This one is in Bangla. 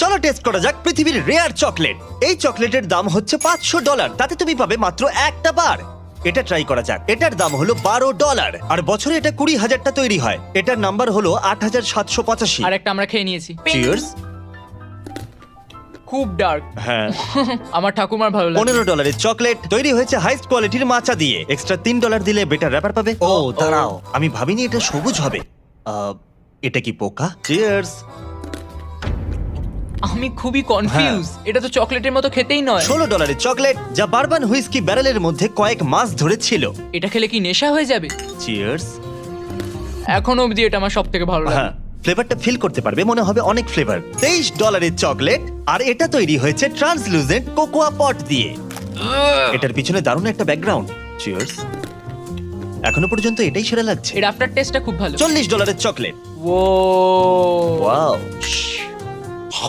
চলো টেস্ট করা যাক পৃথিবীর রেয়ার চকলেট। এই চকলেটের দাম হচ্ছে $500, তাতে তুমি পাবে মাত্র একটা বার। এটা ট্রাই করা যাক। এটার দাম হলো $12, আর বছরে এটা 20,000টা তৈরি হয়। এটার নাম্বার হলো 8,785। আর একটা আমরা খেয়ে নিয়েছি। চিয়ার্স। খুব ডার্ক। হ্যাঁ। আমার ঠাকুমার ভালো লাগে। $15 চকলেট তৈরি হয়েছে হাইস্ট কোয়ালিটির মাচা দিয়ে। এক্সট্রা $3 দিলে বেটার র্যাপার পাবে। ও দাঁড়াও, আমি ভাবিনি এটা সবুজ হবে। এটা কি পোকা? চিয়ার্স। আমি খুবই কনফিউজ। এটা তো চকলেটের মতো খেতেই নয়। $16 চকলেট যা বারবান হুইস্কি ব্যারেলের মধ্যে কয়েক মাস ধরে ছিল। এটা খেলে কি নেশা হয়ে যাবে? চিয়ার্স। এখন অবধি এটা আমার সব থেকে ভালো লাগে। হ্যাঁ, ফ্লেভারটা ফিল করতে পারবে, মনে হবে অনেক ফ্লেভার। $23 চকলেট, আর এটা তৈরি হয়েছে ট্রান্সলুসেন্ট কোকোয়া পট দিয়ে। এটার পিছনে দারুণ একটা ব্যাকগ্রাউন্ড। চিয়ার্স। এখনো পর্যন্ত এটাই সেরা লাগছে। এর আফটার টেস্টটা খুব ভালো। $40 চকলেট। ও ওয়াও।